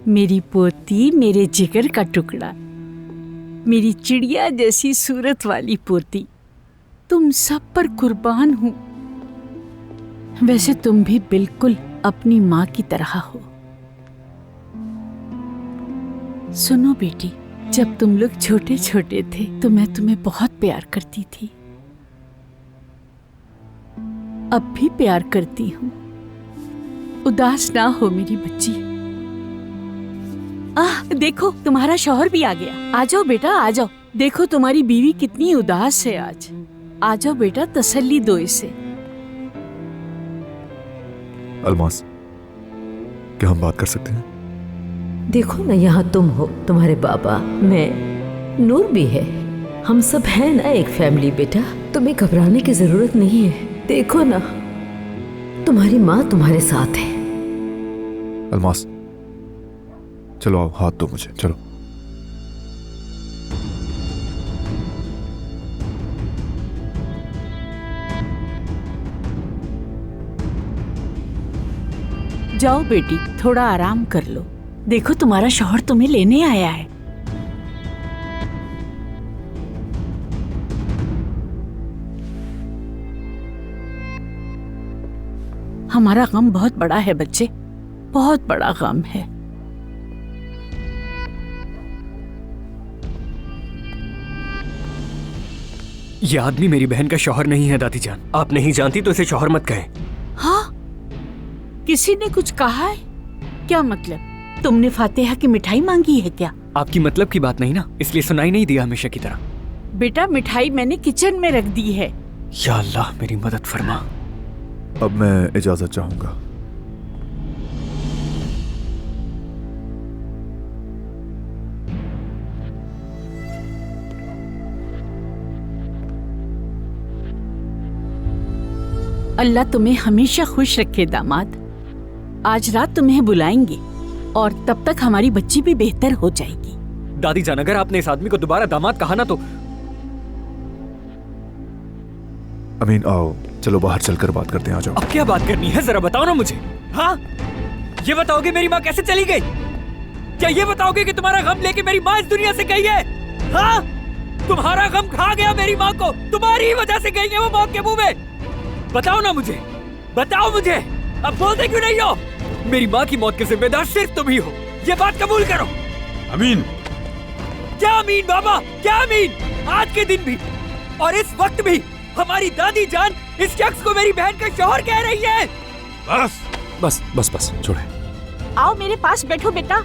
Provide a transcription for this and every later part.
मेरी पोती, मेरे जिगर का टुकड़ा, मेरी चिड़िया जैसी सूरत वाली पोती, तुम सब पर कुर्बान हूं। वैसे तुम भी बिल्कुल अपनी माँ की तरह हो। सुनो बेटी, जब तुम लोग छोटे छोटे थे तो मैं तुम्हें बहुत प्यार करती थी, अब भी प्यार करती हूँ। उदास ना हो मेरी बच्ची। देखो तुम्हारा शौहर भी आ गया। आ जाओ बेटा, आ जाओ। देखो तुम्हारी बीवी कितनी उदास है आज। आ जाओ बेटा, तसल्ली दो इसे। अलमास, क्या हम बात कर सकते हैं? देखो ना, यहाँ तुम हो, तुम्हारे बाबा, मैं, नूर भी है, हम सब हैं ना एक फैमिली। बेटा तुम्हें घबराने की जरूरत नहीं है। देखो ना, तुम्हारी माँ तुम्हारे साथ है। अलमास, चलो आओ, हाथ दो मुझे, चलो। जाओ बेटी, थोड़ा आराम कर लो। देखो तुम्हारा शौहर तुम्हें लेने आया है। हमारा गम बहुत बड़ा है बच्चे, बहुत बड़ा गम है। ये आदमी मेरी बहन का शौहर नहीं है दादी जान। आप नहीं जानती तो इसे शौहर मत कहें। हाँ, किसी ने कुछ कहा है? क्या मतलब? तुमने फातिहा की मिठाई मांगी है क्या? आपकी मतलब की बात नहीं ना, इसलिए सुनाई नहीं दिया हमेशा की तरह। बेटा मिठाई मैंने किचन में रख दी है। या अल्लाह मेरी मदद फरमा। अब मैं इजाजत चाहूंगा। अल्लाह तुम्हें हमेशा खुश रखे दामाद। आज रात तुम्हें बुलाएंगे और तब तक हमारी बच्ची भी बेहतर हो जाएगी। दादी जान, अगर आपने इस आदमी को दोबारा दामाद कहा ना तो। अमीन आओ, चलो बाहर चलकर बात करते हैं, आ जाओ। अब क्या बात करनी है, जरा बताओ ना मुझे। हाँ, ये बताओगे मेरी माँ कैसे चली गई? क्या ये बताओगे कि तुम्हारा गम लेके मेरी माँ इस दुनिया से गई है? हाँ, तुम्हारा गम खा गया मेरी माँ को, तुम्हारी ही वजह से गई है वो मौत के मुंह में। बताओ ना मुझे, बताओ मुझे। अब बोलते क्यों नहीं हो? मेरी माँ की मौत के जिम्मेदार सिर्फ तुम ही हो, ये बात कबूल करो। अमीन। क्या अमीन बाबा, क्या अमीन? आज के दिन भी और इस वक्त भी हमारी दादी जान इस शख्स को मेरी बहन का शौहर कह रही है। बस बस बस बस, छोड़े। आओ मेरे पास बैठो बेटा,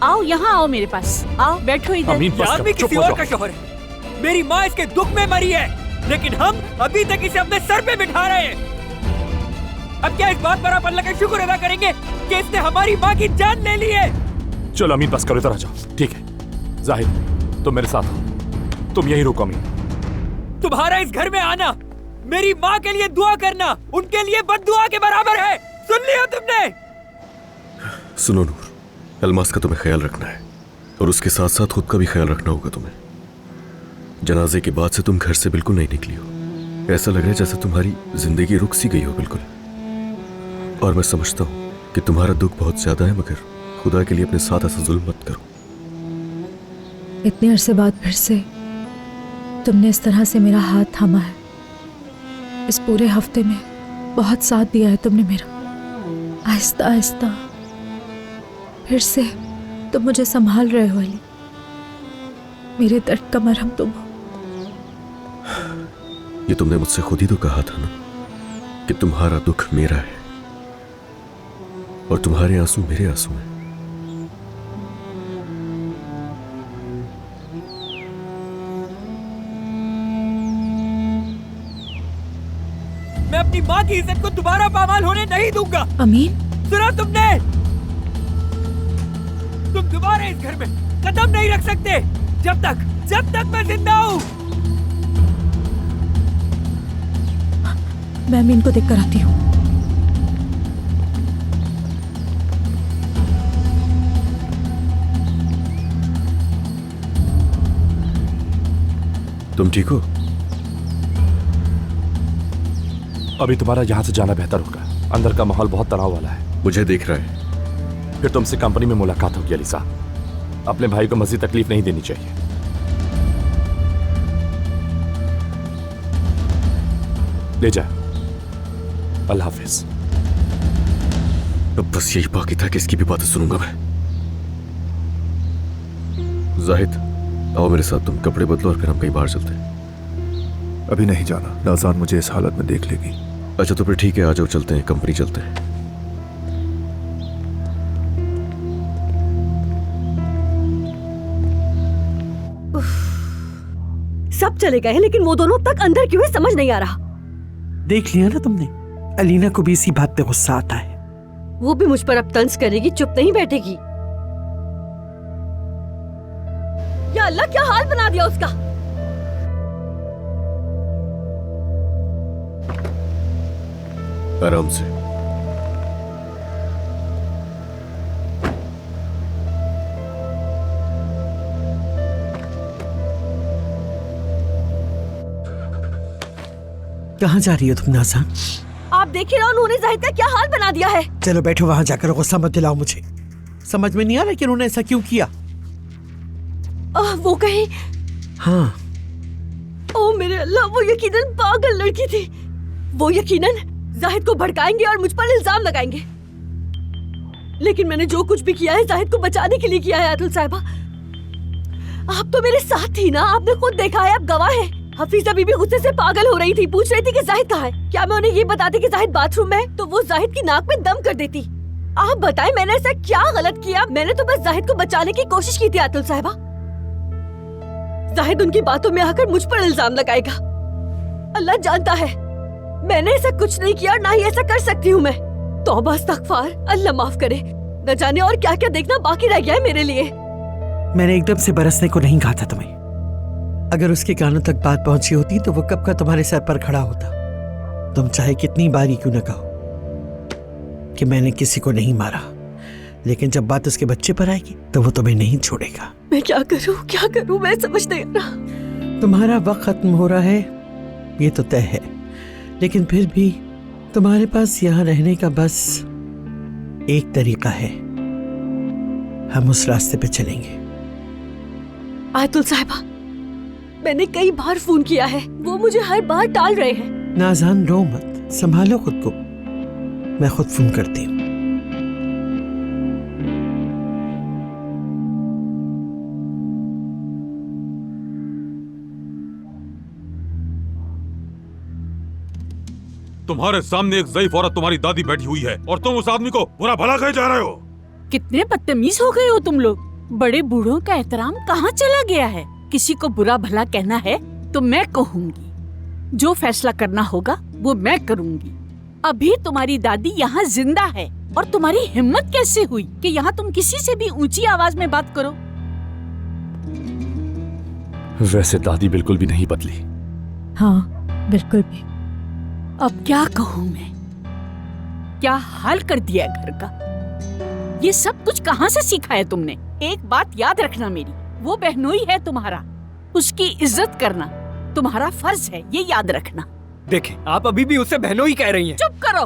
आओ यहाँ आओ मेरे पास, आओ बैठो इधर। अमीन, बस आदमी चुप किसी हो और जाओ। का शौहर है। मेरी माँ इसके दुख में मरी है, लेकिन हम अभी तक इसे अपने सर पे बिठा रहे हैं। अब क्या इस बात पर आप अल्लाह का शुक्र अदा करेंगे कि इसने हमारी माँ की जान ले ली है? चलो अमीन, बस करो, इधर आ जाओ। ठीक है जाहिद, तुम मेरे साथ हो, तुम यहीं रुको। अमीन, तुम्हारा इस घर में आना मेरी माँ के लिए दुआ करना उनके लिए बद्दुआ के बराबर है। सुन लिया तुमने? सुनो नूर, अलमास का तुम्हें ख्याल रखना है और उसके साथ साथ खुद का भी ख्याल रखना होगा तुम्हें। जनाजे के बाद से तुम घर से बिल्कुल नहीं निकली हो। ऐसा लग रहा है जैसे तुम्हारी जिंदगी रुक सी गई हो बिल्कुल। और मैं समझता हूँ कि तुम्हारा दुख बहुत ज्यादा है, मगर खुदा के लिए अपने साथ ऐसा जुल्म मत करो। इतने अरसे बाद फिर से तुमने इस तरह से मेरा हाथ थामा है। इस पूरे हफ्ते में बहुत साथ दिया है तुमने मेरा। आहिस्ता आहिस्ता फिर से तुम मुझे संभाल रहे हो अली। मेरे दर्द का मरहम तुम हो। ये तुमने मुझसे खुद ही तो कहा था ना कि तुम्हारा दुख मेरा है और तुम्हारे आंसू मेरे आंसू हैं। मैं अपनी माँ की इज्जत को दोबारा पामाल होने नहीं दूंगा। अमीन, सुना तुमने? तुम दोबारा इस घर में कदम नहीं रख सकते जब तक मैं जिंदा हूँ। मैं अमीन को देख कर आती हूँ। तुम ठीक हो? अभी तुम्हारा यहाँ से जाना बेहतर होगा। अंदर का माहौल बहुत तनाव वाला है। मुझे देख रहा है, फिर तुमसे कंपनी में मुलाकात होगी अलीसा। अपने भाई को मजीद तकलीफ नहीं देनी चाहिए। ले जा। अल्लाह हाफिज। अब बस यही बाकी था कि इसकी भी बातें सुनूंगा मैं। जाहिद, आओ मेरे साथ, तुम कपड़े बदलो और फिर हम कहीं बाहर चलते हैं। अभी नहीं जाना, नाज़ान मुझे इस हालत में देख लेगी। अच्छा तो फिर ठीक है, आ जाओ, चलते हैं, कंपनी चलते हैं। सब चले गए लेकिन वो दोनों तक अंदर क्यों है समझ नहीं आ रहा। देख लिया ना तुमने, अलीना को भी इसी बात पे गुस्सा आता है। वो भी मुझ पर अब तंज करेगी, चुप नहीं बैठेगी। या अल्लाह, क्या हाल बना दिया उसका। आराम से। कहाँ जा रही हो तुम नाज़ान? आप देख ही रहो उन्होंने जाहिद का क्या हाल बना दिया है। चलो बैठो, वहां जाकर गुस्सा मत दिलाओ मुझे। समझ में नहीं आ रहा कि उन्होंने ऐसा क्यों किया। वो कहीं, हाँ, ओ मेरे अल्लाह, वो यकीनन पागल लड़की थी। वो यकीनन जाहिद को भड़काएंगे और मुझ पर इल्जाम लगाएंगे। लेकिन मैंने जो कुछ भी किया है जाहिद को बचाने के लिए किया है। आदिल साहिबा, आप तो मेरे साथ थी ना, आपने खुद देखा है, आप गवाह हैं। हफीजा बीबी गुस्से से पागल हो रही थी, पूछ रही थी कि जाहिद कहाँ है। क्या मैं उन्हें ये बताती कि जाहिद बाथरूम में है तो वो जाहिद की नाक में दम कर देती। आप बताएं मैंने ऐसा क्या गलत किया? मैंने तो बस जाहिद को बचाने की कोशिश की थी। आदिल साहिबा, जाहिद उनकी बातों में आकर मुझ पर इल्जाम लगाएगा। अल्लाह जानता है मैंने ऐसा कुछ नहीं किया और ना ही ऐसा कर सकती हूँ मैं। तौबा इस्तग़फ़ार, अल्लाह माफ करे। न जाने और क्या क्या देखना बाकी रह गया है मेरे लिए। मैंने एकदम से बरसने को नहीं कहा था तुम्हें। अगर उसके कानों तक बात पहुंची होती तो वो कब का तुम्हारे सर पर खड़ा होता। तुम चाहे कितनी बार ही क्यों न कहो कि मैंने किसी को नहीं मारा, लेकिन जब बात उसके बच्चे पर आएगी तो वो तुम्हें नहीं छोड़ेगा। मैं क्या करूं मैं समझ नहीं आ रहा। तुम्हारा वक्त खत्म हो रहा है ये तो तय है, लेकिन फिर भी तुम्हारे पास यहाँ रहने का बस एक तरीका है। हम उस रास्ते पे चलेंगे। आयतुल साहिबा, मैंने कई बार फोन किया है, वो मुझे हर बार टाल रहे हैं। नाज़ान रो मत, संभालो खुद को, मैं खुद फोन करती हूँ। तुम्हारे सामने एक ज़ईफ औरत तुम्हारी दादी बैठी हुई है और तुम उस आदमी को बुरा भला कहे जा रहे हो। कितने बदतमीज हो गए हो तुम लोग। बड़े बूढ़ों का एहतराम कहाँ चला गया है? किसी को बुरा भला कहना है तो मैं कहूँगी, जो फैसला करना होगा वो मैं करूँगी। अभी तुम्हारी दादी यहाँ जिंदा है और तुम्हारी हिम्मत कैसे हुई कि यहाँ तुम किसी से भी ऊंची आवाज में बात करो? वैसे दादी बिल्कुल भी नहीं बदली। हाँ बिल्कुल भी। अब क्या कहूँ मैं, क्या हाल कर दिया घर का। ये सब कुछ कहाँ से सीखा है तुमने? एक बात याद रखना मेरी, वो बहनोई है तुम्हारा, उसकी इज्जत करना तुम्हारा फर्ज है, ये याद रखना। देखें, आप अभी भी उसे बहनोई कह रही हैं। चुप करो,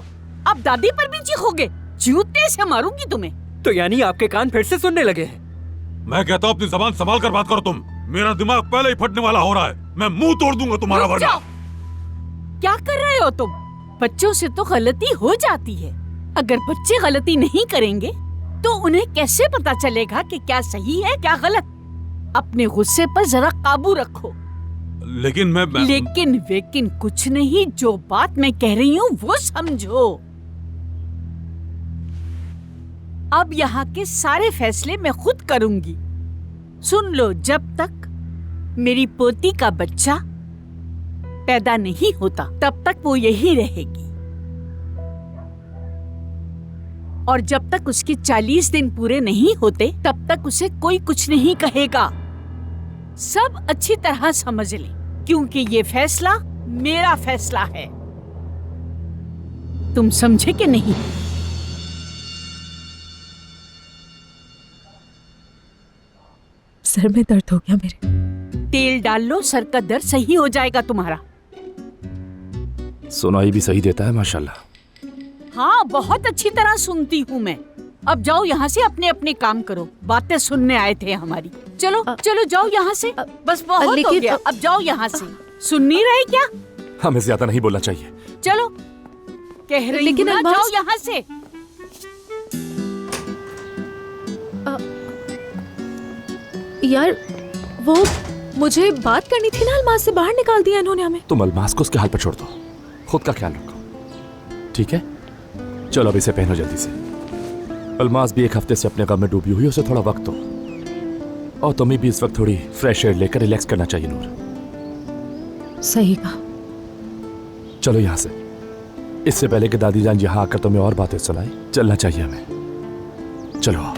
अब दादी पर भी चीखोगे, जूते से मारूंगी तुम्हें। तो यानी आपके कान फिर से सुनने लगे हैं? मैं कहता हूँ अपनी जबान संभाल कर बात करो तुम। मेरा दिमाग पहले ही फटने वाला हो रहा है, मैं मुंह तोड़ दूंगा तुम्हारा रुक वरना। जाओ। क्या कर रहे हो तुम? बच्चों से तो गलती हो जाती है, अगर बच्चे गलती नहीं करेंगे तो उन्हें कैसे पता चलेगा कि क्या सही है क्या गलत? अपने गुस्से पर जरा काबू रखो। लेकिन मैं लेकिन वेकिन कुछ नहीं, जो बात मैं कह रही हूँ वो समझो। अब यहाँ के सारे फैसले मैं खुद करूंगी। सुन लो, जब तक मेरी पोती का बच्चा पैदा नहीं होता तब तक वो यही रहेगी, और जब तक उसके 40 दिन पूरे नहीं होते तब तक उसे कोई कुछ नहीं कहेगा। सब अच्छी तरह समझ ले, क्योंकि ये फैसला मेरा फैसला है। तुम समझे कि नहीं? सर में दर्द हो गया मेरे। तेल डाल लो, सर का दर्द सही हो जाएगा तुम्हारा। सुनाई भी सही देता है माशाल्लाह। हाँ, बहुत अच्छी तरह सुनती हूँ मैं। अब जाओ यहाँ से, अपने अपने काम करो। बातें सुनने आए थे हमारी। चलो चलो जाओ यहाँ से, बस बहुत हो लेकिन गया। अब जाओ यहाँ से। सुन नहीं रहे क्या? हमें ज्यादा नहीं बोलना चाहिए। चलो, कह रही लेकिन हूँ ना, अल्मास- जाओ यहाँ से। यार वो मुझे बात करनी थी ना, अलमास से बाहर निकाल दिया इन्होंने हमें। तुम अलमास को उसके हाल पर छोड़ दो, खुद का ख्याल रखो, ठीक है? चलो अब इसे पहनो जल्दी से। अलमास भी एक हफ्ते से अपने गम में डूबी हुई, उसे थोड़ा वक्त दो। और तुम्हें भी इस वक्त थोड़ी फ्रेश एयर लेकर रिलैक्स करना चाहिए नूर। सही कहा। चलो यहाँ से, इससे पहले कि दादी जान यहाँ आकर तुम्हें और बातें सुनाए, चलना चाहिए हमें। चलो आओ।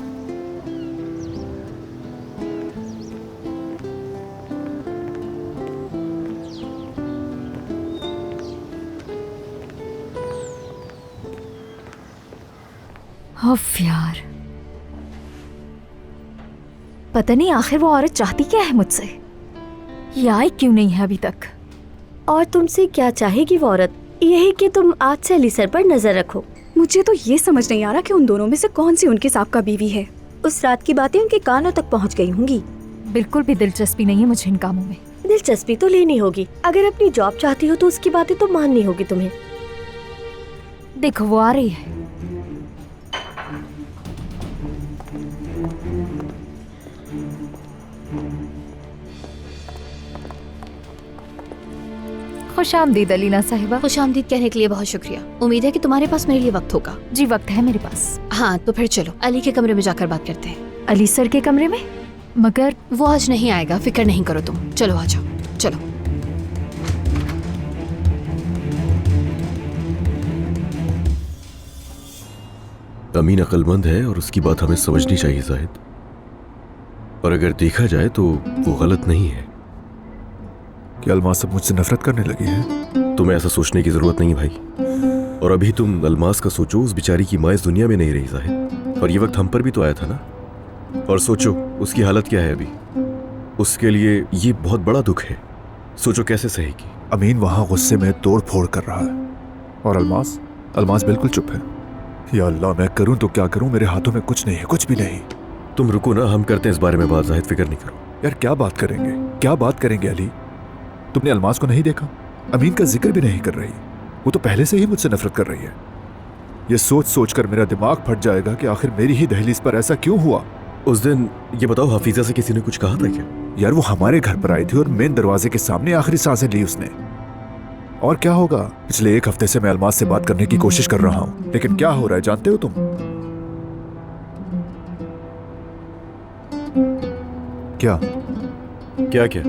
उफ यार, पता नहीं आखिर वो औरत चाहती क्या है मुझसे, ये आई क्यों नहीं है अभी तक। और तुमसे क्या चाहेगी वो औरत? यही कि तुम आज से अली सर पर नजर रखो। मुझे तो ये समझ नहीं आ रहा कि उन दोनों में से कौन सी उनकी साबका बीवी है। उस रात की बातें उनके कानों तक पहुंच गई होंगी। बिल्कुल भी दिलचस्पी नहीं है मुझे इन कामों में। दिलचस्पी तो लेनी होगी। अगर अपनी जॉब चाहती हो तो उसकी बातें तो माननी होगी तुम्हें। देखो वो आ रही है। खुशामदीद अलीना साहिबा। खुशामदीद कहने के लिए बहुत शुक्रिया। उम्मीद है कि तुम्हारे पास मेरे लिए वक्त होगा। जी वक्त है मेरे पास। हाँ तो फिर चलो अली के कमरे में जाकर बात करते हैं। अली सर के कमरे में? मगर वो आज नहीं आएगा, फिक्र नहीं करो तुम। चलो आ जाओ, चलो। अमीन अक्लमंद है और उसकी बात हमें समझनी चाहिए जाहिद। और अगर देखा जाए तो वो गलत नहीं है। क्या अलमास अब मुझसे नफरत करने लगी है? तुम्हें ऐसा सोचने की जरूरत नहीं भाई। और अभी तुम अलमास का सोचो, उस बेचारी की माँ इस दुनिया में नहीं रही जाहिद। और ये वक्त हम पर भी तो आया था ना। और सोचो उसकी हालत क्या है अभी। उसके लिए ये बहुत बड़ा दुख है। सोचो कैसे सहेगी। अमीन वहां गुस्से में तोड़ फोड़ कर रहा है और अलमास बिल्कुल चुप है। या अल्लाह, मैं करूं तो क्या करूं, मेरे हाथों में कुछ नहीं है, कुछ भी नहीं। तुम रुको ना, हम करते हैं इस बारे में बात। जाहिद फिक्र नहीं करो। यार क्या बात करेंगे अली? तुमने अलमास को नहीं देखा? अमीन का जिक्र भी नहीं कर रही। वो तो पहले से ही मुझसे नफरत कर रही है। ये सोच सोच कर मेरा दिमाग फट जाएगा कि आखिर मेरी ही दहलीज पर ऐसा क्यों हुआ। उस दिन ये बताओ, हफीजा से किसी ने कुछ कहा था क्या? यार वो हमारे घर पर आई थी और मेन दरवाजे के सामने आखिरी सांसें ली उसने। और क्या होगा? पिछले एक हफ्ते से मैं अलमास से बात करने की कोशिश कर रहा हूं, लेकिन क्या हो रहा है जानते हो तुम? क्या क्या?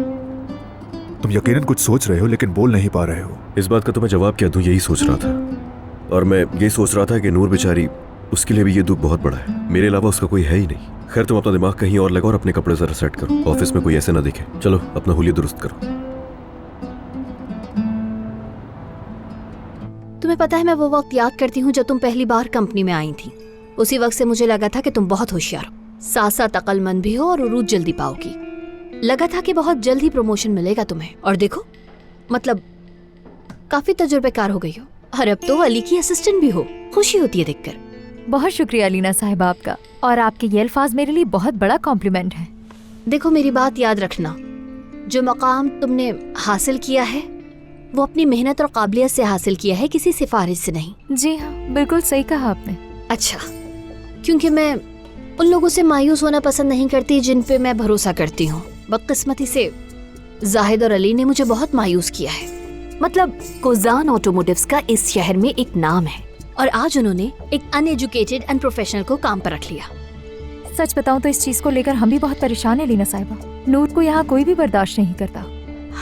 तुम यकीनन कुछ सोच रहे हो लेकिन बोल नहीं पा रहे हो। इस बात का तो मैं जवाब क्या दूं, यही सोच रहा था। और मैं यही सोच रहा था कि नूर बेचारी, उसके लिए भी ये दुख बहुत बड़ा है। मेरे अलावा उसका कोई है ही नहीं। खैर तुम अपना दिमाग कहीं और लगाओ और अपने कपड़े जरा सेट करो। ऑफिस में कोई ऐसे ना दिखे। चलो अपना हुलिया दुरुस्त करो। तुम्हें पता है मैं वो वक्त याद करती हूँ जब तुम पहली बार कंपनी में आई थी। उसी वक्त से मुझे लगा था कि तुम बहुत होशियार हो, साथ साथ अक्लमंद भी हो और उरूज जल्दी पाओगी। लगा था कि बहुत जल्द ही प्रमोशन मिलेगा तुम्हें। और देखो, मतलब काफी तजुर्बेकार हो गई हो। और अब तो अली की असिस्टेंट भी हो। खुशी होती है देखकर। बहुत शुक्रिया अलीना साहिबा आपका। और आपके ये अल्फाज मेरे लिए बहुत बड़ा कॉम्प्लीमेंट है। देखो मेरी बात याद रखना, जो मकाम तुमने हासिल किया है वो अपनी मेहनत और काबिलियत से हासिल किया है, किसी सिफारिश से नहीं। जी हाँ, बिल्कुल सही कहा आपने। अच्छा, क्योंकि मैं उन लोगों से मायूस होना पसंद नहीं करती जिन पे मैं भरोसा करती हूँ। बदकिस्मती से जाहिद और अली ने मुझे बहुत मायूस किया है। मतलब कोजान ऑटोमोटिव्स का इस शहर में एक नाम है और आज उन्होंने एक अनएजुकेटेड अनप्रोफेशनल को काम पर रख लिया। सच बताऊं तो इस चीज को लेकर हम भी बहुत परेशान है लीना साहिबा। नूर को यहाँ कोई भी बर्दाश्त नहीं करता,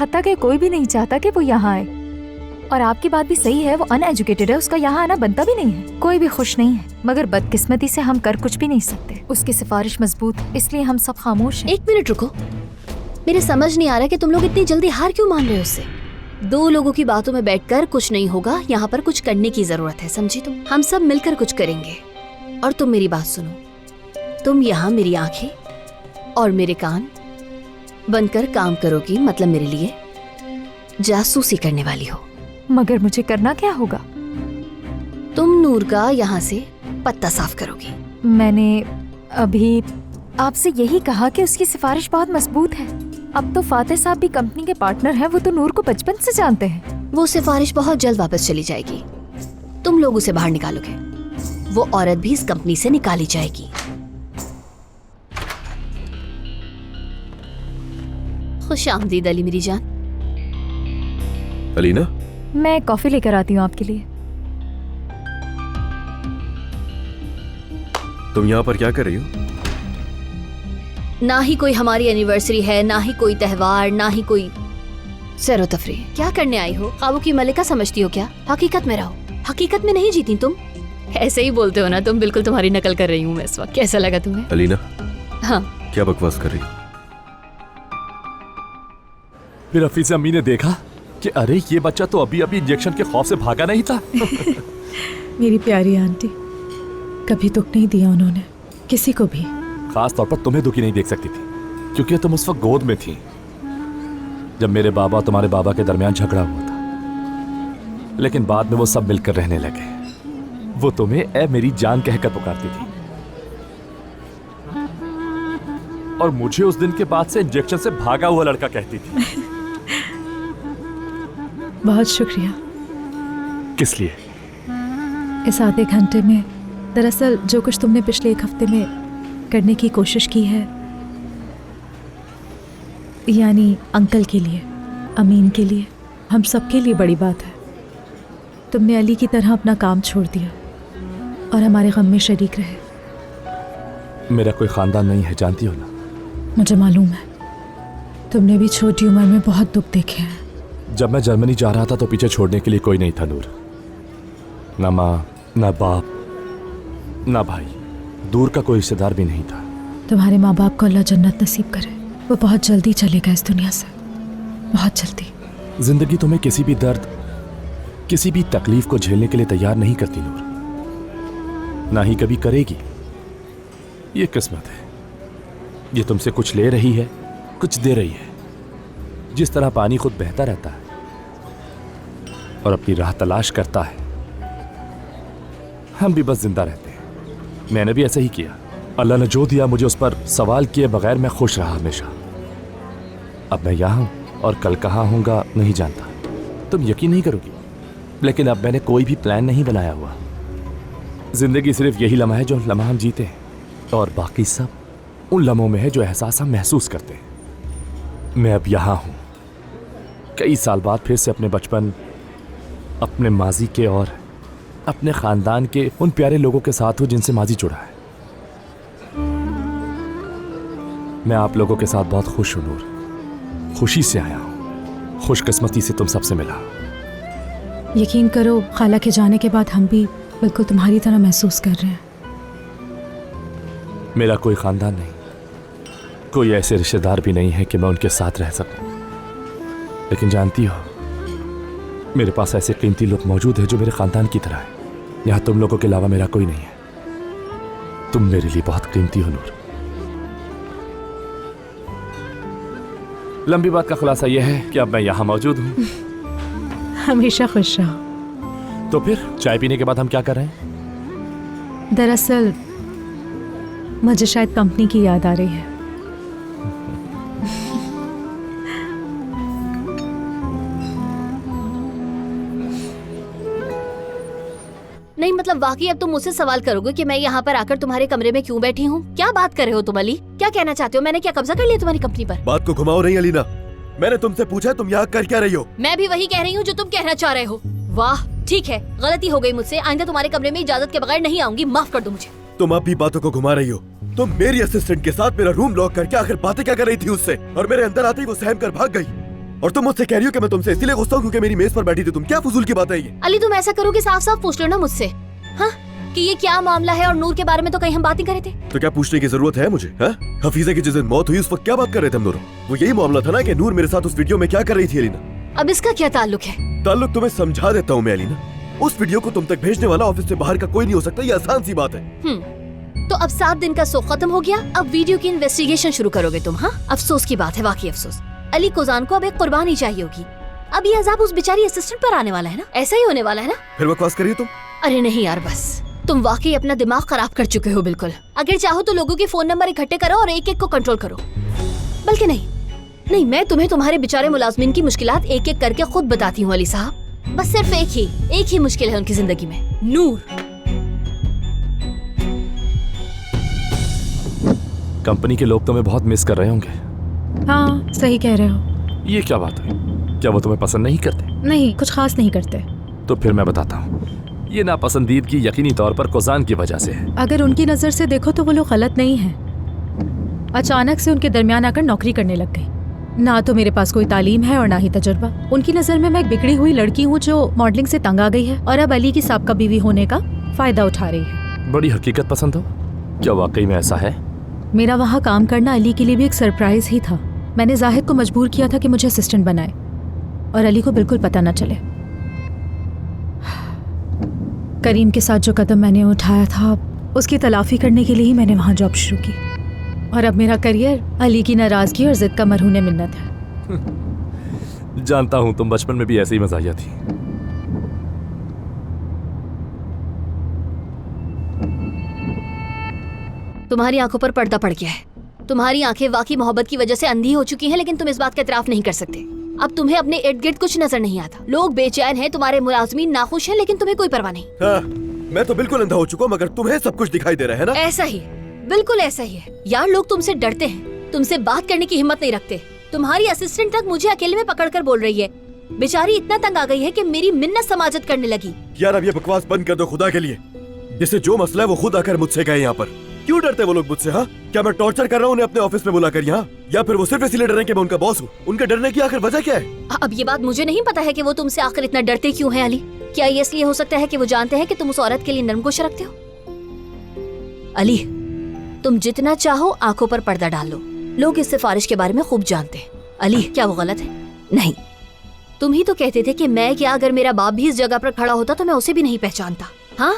हत्ता कि कोई भी नहीं चाहता कि वो यहाँ आए। और आपकी बात भी सही है, वो अनएजुकेटेड है, उसका यहाँ आना बनता भी नहीं है। कोई भी खुश नहीं है, मगर बदकिस्मती से हम कर कुछ भी नहीं सकते। उसकी सिफारिश मजबूत, इसलिए हम सब खामोश हैं। एक मिनट रुको, मेरे समझ नहीं आ रहा कि तुम लोग इतनी जल्दी हार क्यों मान रहे हो उससे। दो लोगों की बातों में बैठकर कुछ नहीं होगा, यहाँ पर कुछ करने की जरूरत है, समझी तुम? हम सब मिलकर कुछ करेंगे। और तुम मेरी बात सुनो, तुम यहाँ मेरी आंखें और मेरे कान बनकर काम करोगी, मतलब मेरे लिए जासूसी करने वाली हो। मगर मुझे करना क्या होगा? तुम नूर का यहाँ से पत्ता साफ करोगी। मैंने अभी आपसे यही कहा कि उसकी सिफारिश बहुत मजबूत है। अब तो फातिह साहब भी कंपनी के पार्टनर हैं, वो तो नूर को बचपन से जानते हैं। वो सिफारिश बहुत जल्द वापस चली जाएगी। तुम लोग उसे बाहर निकालोगे, वो औरत भी इस कंपनी से निकाली जाएगी। खुश आमदीद अली मेरी जान। अलीना, मैं कॉफी लेकर आती हूँ आपके लिए। तुम यहाँ पर क्या कर रही हो? ना ही कोई हमारी एनिवर्सरी है, ना ही कोई त्योहार, ना ही कोई सैरो तफरीह। क्या करने आई हो? ख्वाबों की मलिका समझती हो क्या? हकीकत में रहो। हकीकत में नहीं जीती तुम। ऐसे ही बोलते हो ना तुम, बिल्कुल तुम्हारी नकल कर रही हूँ मैं इस वक्त। कैसा लगा तुम्हें? अलीना, हाँ, क्या बकवास कर रही हो? फिर हफीज अम्मी ने देखा कि अरे ये बच्चा तो अभी अभी इंजेक्शन के खौफ से भागा नहीं था। मेरी प्यारी आंटी, कभी दुख नहीं दिया उन्होंने किसी को भी। खास तौर पर तुम्हें दुखी नहीं देख सकती थी क्योंकि तुम उस वक्त गोद में थी जब मेरे बाबा और तुम्हारे बाबा के दरमियान झगड़ा हुआ था। लेकिन बाद में वो सब मिलकर रहने लगे। वो तुम्हें ए मेरी जान कहकर पुकारती थी और मुझे उस दिन के बाद से इंजेक्शन से भागा हुआ लड़का कहती थी। बहुत शुक्रिया। किस लिए? इस आधे घंटे में दरअसल जो कुछ तुमने पिछले एक हफ्ते में करने की कोशिश की है, यानी अंकल के लिए, अमीन के लिए, हम सबके लिए बड़ी बात है। तुमने अली की तरह अपना काम छोड़ दिया और हमारे गम में शरीक रहे। मेरा कोई खानदान नहीं है, जानती हो ना। मुझे मालूम है, तुमने भी छोटी उम्र में बहुत दुख देखे हैं। जब मैं जर्मनी जा रहा था तो पीछे छोड़ने के लिए कोई नहीं था नूर। ना माँ, ना बाप, ना भाई, दूर का कोई रिश्तेदार भी नहीं था। तुम्हारे माँ बाप को अल्लाह जन्नत नसीब करे। वो बहुत जल्दी चलेगा इस दुनिया से, बहुत जल्दी। जिंदगी तुम्हें किसी भी दर्द, किसी भी तकलीफ को झेलने के लिए तैयार नहीं करती नूर, ना ही कभी करेगी। ये किस्मत है। ये तुमसे कुछ ले रही है, कुछ दे रही है। जिस तरह पानी खुद बहता रहता है और अपनी राह तलाश करता है, हम भी बस जिंदा रहते हैं। मैंने भी ऐसा ही किया। अल्लाह ने जो दिया मुझे उस पर सवाल किए बगैर मैं खुश रहा हमेशा। अब मैं यहाँ हूं और कल कहाँ होऊंगा नहीं जानता। तुम यकीन नहीं करोगी, लेकिन अब मैंने कोई भी प्लान नहीं बनाया हुआ। जिंदगी सिर्फ यही लम्हा है जो लम्हा हम जीते हैं, और बाकी सब उन लम्हों में है जो एहसास हम महसूस करते हैं। मैं अब यहाँ हूँ, कई साल बाद फिर से अपने बचपन, अपने माजी के और अपने खानदान के उन प्यारे लोगों के साथ हूँ जिनसे माजी जुड़ा है। मैं आप लोगों के साथ बहुत खुश हूँ नूर। खुशी से आया हूँ, खुशकिस्मती से तुम सबसे मिला। यकीन करो, खाला के जाने के बाद हम भी बिल्कुल तुम्हारी तरह महसूस कर रहे हैं। मेरा कोई खानदान नहीं, कोई ऐसे रिश्तेदार भी नहीं है कि मैं उनके साथ रह सकूं। लेकिन जानती हो, मेरे पास ऐसे कीमती लोग मौजूद हैं जो मेरे खानदान की तरह है। यहाँ तुम लोगों के अलावा मेरा कोई नहीं है। तुम मेरे लिए बहुत कीमती हो नूर। लंबी बात का खुलासा यह है कि अब मैं यहाँ मौजूद हूँ। हमेशा खुश रहो। तो फिर चाय पीने के बाद हम क्या कर रहे हैं? दरअसल मुझे शायद कंपनी की याद आ रही है। नहीं मतलब वाकई अब तुम मुझसे सवाल करोगे कि मैं यहाँ पर आकर तुम्हारे कमरे में क्यों बैठी हूँ? क्या बात कर रहे हो तुम अली? क्या कहना चाहते हो? मैंने क्या कब्जा कर लिया तुम्हारी कंपनी पर? बात को घुमाओ नहीं अलीना। मैंने तुमसे पूछा तुम यहाँ कर क्या रही हो? मैं भी वही कह रही हूँ जो तुम कहना चाह रहे हो। वाह ठीक है, गलती हो गई मुझसे। आइंदा तुम्हारे कमरे में इजाजत के बगैर नहीं आऊंगी, माफ कर दो मुझे। तुम अब भी बातों को घुमा रही हो। तुम मेरी असिस्टेंट के साथ मेरा रूम लॉक करके आखिर बातें क्या कर रही थी उससे, और मेरे अंदर आते ही वो सहम कर भाग गई। और तुम मुझसे कह रही हो कि मैं तुमसे इसलिए गुस्सा हूं क्योंकि मेरी मेज पर बैठी थी। तुम क्या फजूल की बात है ये? अली तुम ऐसा करो कि साफ साफ पूछ लो ना मुझसे, हाँ, कि ये क्या मामला है। और नूर के बारे में तो कहीं हम बात ही कर रहे थे। तो क्या पूछने की जरूरत है मुझे? हाँ? हफीजा की जिस दिन मौत हुई उस वक्त क्या बात कर रहे थे हम दोनों? वो यही मामला था ना कि नूर मेरे साथ उस वीडियो में क्या कर रही थी अलीना? अब इसका क्या ताल्लुक है? ताल्लुक तुम्हें समझा देता हूँ मैं अलीना। उस वीडियो को तुम तक भेजने वाला ऑफिस से बाहर का कोई नहीं हो सकता, ये आसान सी बात है। तो अब 7 दिन का शो खत्म हो गया, अब वीडियो की इन्वेस्टिगेशन शुरू करोगे तुम? हाँ, अफसोस की बात है, वाकई अफसोस। अली कोजान को अब एक कुर्बानी चाहिए होगी। अब ये अजाब उस बेचारी असिस्टेंट पर आने वाला है ना? ऐसा ही होने वाला है ना? फिर बकवास करिए तुम। अरे नहीं यार, बस तुम वाकई अपना दिमाग खराब कर चुके हो बिल्कुल। अगर चाहो तो लोगों के फोन नंबर इकट्ठे करो और एक एक को कंट्रोल करो। बल्कि नहीं, मैं तुम्हें तुम्हारे बेचारे मुलाजमिन की मुश्किलात एक एक करके खुद बताती हूँ अली साहब। बस सिर्फ एक ही मुश्किल है उनकी जिंदगी में, नूर। कंपनी के लोग तुम्हें बहुत मिस कर रहे होंगे। हाँ, सही कह रहे हो। ये क्या बात है? क्या वो तुम्हें पसंद नहीं करते? नहीं, कुछ खास नहीं करते। तो फिर मैं बताता हूँ, ये नापसंदीदगी यकीनी तौर पर कोजान की वजह से है। अगर उनकी नज़र से देखो तो वो लोग गलत नहीं हैं। अचानक से उनके दरमियान आकर नौकरी करने लग गई। ना तो मेरे पास कोई तालीम है और ना ही तजुर्बा। उनकी नज़र में मैं एक बिगड़ी हुई लड़की हूँ जो मॉडलिंग से तंग आ गई है और अब अली की साबका बीवी होने का फायदा उठा रही है। बड़ी हकीकत पसंद हो। क्या वाकई में ऐसा है? मेरा वहाँ काम करना अली के लिए भी एक सरप्राइज ही था। मैंने जाहिद को मजबूर किया था कि मुझे असिस्टेंट बनाए और अली को बिल्कुल पता न चले। करीम के साथ जो कदम मैंने उठाया था उसकी तलाफी करने के लिए ही मैंने वहाँ जॉब शुरू की और अब मेरा करियर अली की नाराजगी और जिद का मरहूने मिन्नत है। जानता हूँ तुम बचपन में भी ऐसे ही मजाहिया थी। तुम्हारी आंखों पर पर्दा पड़ गया है। तुम्हारी आंखें वाकई मोहब्बत की वजह से अंधी हो चुकी हैं, लेकिन तुम इस बात का इतराफ नहीं कर सकते। अब तुम्हें अपने इर्द गिर्द कुछ नजर नहीं आता। लोग बेचैन हैं, तुम्हारे मुलाजमीन नाखुश हैं, लेकिन तुम्हें कोई परवाह नहीं। हाँ, मैं तो बिल्कुल अंधा हो चुका हूँ, मगर तुम्हें सब कुछ दिखाई दे रहा है ना? ऐसा ही, बिल्कुल ऐसा ही है यार। लोग तुमसे डरते हैं, तुमसे बात करने की हिम्मत नहीं रखते। तुम्हारी असिस्टेंट तक मुझे अकेले में पकड़कर बोल रही है। बेचारी इतना तंग आ गई है कि मेरी मिन्नत समाजत करने लगी। यार अब ये बकवास बंद कर दो खुदा के लिए। जिसे जो मसला है वो खुद आकर मुझसे कहे। यहाँ पर क्यों डरते वो लोग मुझसे? हाँ, क्या मैं टॉर्चर कर रहा हूँ उन्हें अपने ऑफिस में बुलाकर यहाँ, या फिर वो सिर्फ इसलिए डर रहे हैं कि मैं उनका बॉस हूँ? उनके डरने की आखिर वजह क्या है? अब ये बात मुझे नहीं पता है कि वो तुमसे आखिर इतना डरते क्यों हैं अली। क्या ये इसलिए हो सकता है कि वो जानते हैं कि तुम उस औरत के लिए नरमगोश रखते हो? अली, तुम जितना चाहो आंखों पर पर्दा डाल लो, लोग इस सिफारिश के बारे में खूब जानते हैं। अली, क्या वो गलत है? नहीं, तुम ही तो कहते थे कि मैं क्या, अगर मेरा बाप भी इस जगह पर खड़ा होता तो मैं उसे भी नहीं पहचानता। हाँ,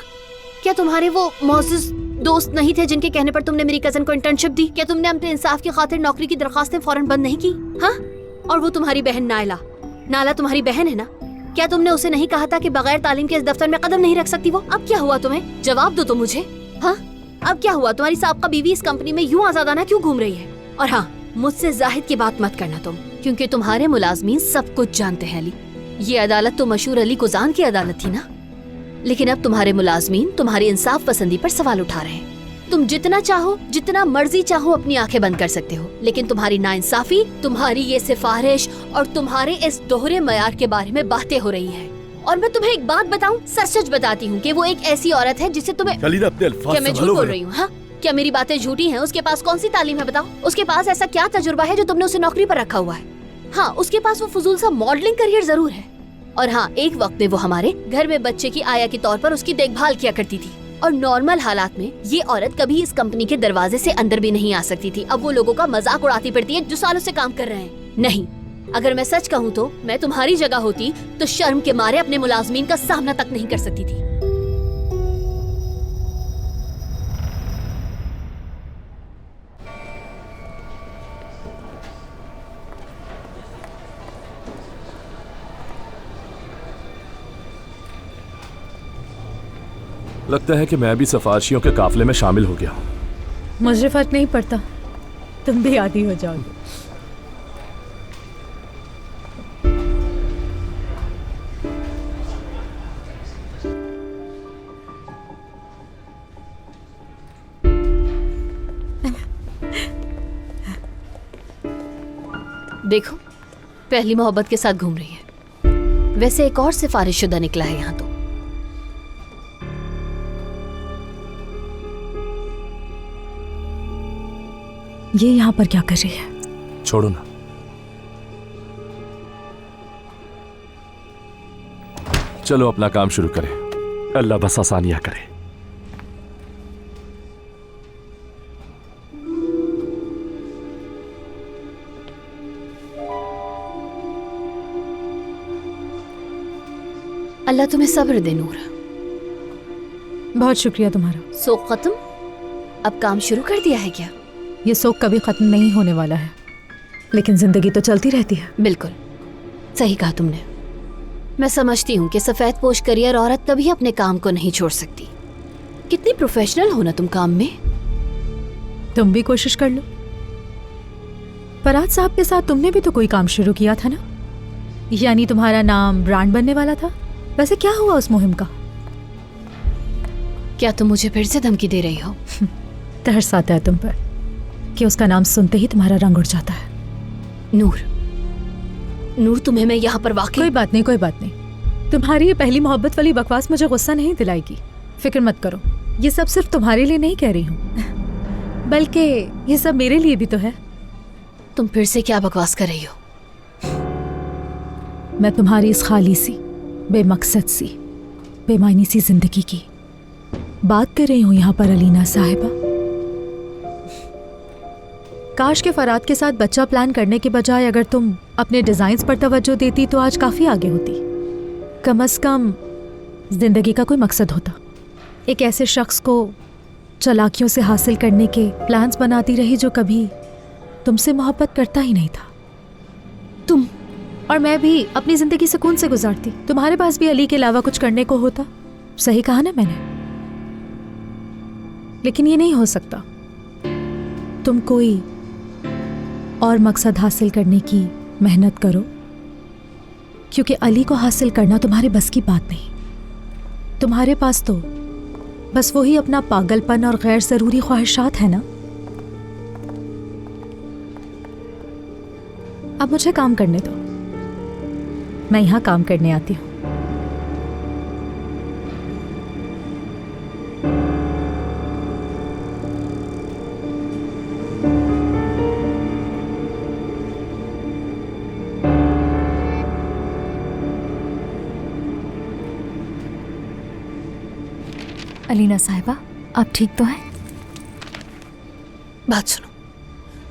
क्या तुम्हारे वो मोअज़्ज़िज़ दोस्त नहीं थे जिनके कहने पर तुमने मेरी कजन को इंटर्नशिप दी? क्या तुमने अपने इंसाफ की खातिर नौकरी की दरखास्तें फौरन बंद नहीं की? हाँ, और वो तुम्हारी बहन नाला तुम्हारी बहन है ना? क्या तुमने उसे नहीं कहा था कि बगैर तालीम के इस दफ्तर में कदम नहीं रख सकती वो? अब क्या हुआ तुम्हें? जवाब दो तो मुझे। हाँ, अब क्या हुआ? तुम्हारी साबका बीवी इस कंपनी में यूं आजादाना क्यों घूम रही है? और हाँ, मुझसे जाहिद की बात मत करना तुम, क्योंकि तुम्हारे मुलाजमीन सब कुछ जानते हैं अली। ये अदालत तो मशहूर अली कुजान की अदालत थी ना, लेकिन अब तुम्हारे मुलाजमीन तुम्हारी इंसाफ पसंदी पर सवाल उठा रहे हैं। तुम जितना चाहो, जितना मर्जी चाहो अपनी आंखें बंद कर सकते हो, लेकिन तुम्हारी नाइंसाफी, तुम्हारी ये सिफारिश और तुम्हारे इस दोहरे मयार के बारे में बातें हो रही है। और मैं तुम्हें एक बात बताऊं, सच बताती हूँ कि वो एक ऐसी औरत है जिसे तुम्हें... क्या मैं झूठ बोल रही हूँ? हाँ, क्या मेरी बातें झूठी हैं? उसके पास कौन सी तालीम है बताओ? उसके पास ऐसा क्या तजुर्बा है जो तुमने उसे नौकरी पर रखा हुआ है? हाँ, उसके पास वो फजूल सा मॉडलिंग करियर जरूर है। और हाँ, एक वक्त में वो हमारे घर में बच्चे की आया के तौर पर उसकी देखभाल किया करती थी। और नॉर्मल हालात में ये औरत कभी इस कंपनी के दरवाजे से अंदर भी नहीं आ सकती थी। अब वो लोगों का मजाक उड़ाती फिरती है जो सालों से काम कर रहे हैं। नहीं, अगर मैं सच कहूँ तो मैं तुम्हारी जगह होती तो शर्म के मारे अपने मुलाजमीन का सामना तक नहीं कर सकती थी। लगता है कि मैं भी सिफारिशियों के काफिले में शामिल हो गया हूँ। मुझे फर्क नहीं पड़ता, तुम भी आदी हो जाओगे। देखो, पहली मोहब्बत के साथ घूम रही है। वैसे एक और सिफारिशशुदा निकला है यहाँ तो। ये यहाँ पर क्या कर रही है? छोड़ो ना। चलो अपना काम शुरू करें। अल्लाह बस आसानियां करे। अल्लाह तुम्हें सब्र दे नूर। बहुत शुक्रिया तुम्हारा। सोख खत्म? अब काम शुरू कर दिया है क्या? ये शौक कभी खत्म नहीं होने वाला है, लेकिन जिंदगी तो चलती रहती है। बिल्कुल सही कहा तुमने। मैं समझती हूँ कि सफेद पोश करियर औरत कभी अपने काम को नहीं छोड़ सकती, कितनी प्रोफेशनल हो ना तुम काम में। तुम भी कोशिश कर लो। फराज साहब के साथ तुमने भी तो कोई काम शुरू किया था ना, यानी तुम्हारा नाम ब्रांड बनने वाला था। वैसे क्या हुआ उस मुहिम का? क्या तुम मुझे फिर से धमकी दे रही हो? तरस आता है तुम पर कि उसका नाम सुनते ही तुम्हारा रंग उड़ जाता है। नूर तुम्हें मैं यहाँ पर वाकई। कोई बात नहीं। तुम्हारी ये पहली मोहब्बत वाली बकवास मुझे गुस्सा नहीं दिलाएगी। फिक्र मत करो, ये सब सिर्फ तुम्हारे लिए नहीं कह रही हूँ, बल्कि ये सब मेरे लिए भी तो है। तुम फिर से क्या बकवास कर रही हो? मैं तुम्हारी इस खाली सी, बेमकसद सी, बेमायनी सी जिंदगी की बात कर रही हूँ यहाँ पर अलीना साहिबा। काश के फराद के साथ बच्चा प्लान करने के बजाय अगर तुम अपने डिजाइन्स पर तवज्जो देती तो आज काफी आगे होती। कम से कम जिंदगी का कोई मकसद होता। एक ऐसे शख्स को चालाकियों से हासिल करने के प्लान्स बनाती रही जो कभी तुमसे मोहब्बत करता ही नहीं था। तुम और मैं भी अपनी जिंदगी सुकून से गुजारती। तुम्हारे पास भी अली के अलावा कुछ करने को होता। सही कहा ना मैंने? लेकिन ये नहीं हो सकता। तुम कोई और मकसद हासिल करने की मेहनत करो, क्योंकि अली को हासिल करना तुम्हारे बस की बात नहीं। तुम्हारे पास तो बस वही अपना पागलपन और गैर जरूरी ख्वाहिशात है ना। अब मुझे काम करने दो, मैं यहाँ काम करने आती हूँ। अलीना साहिबा, आप ठीक तो हैं? बात सुनो,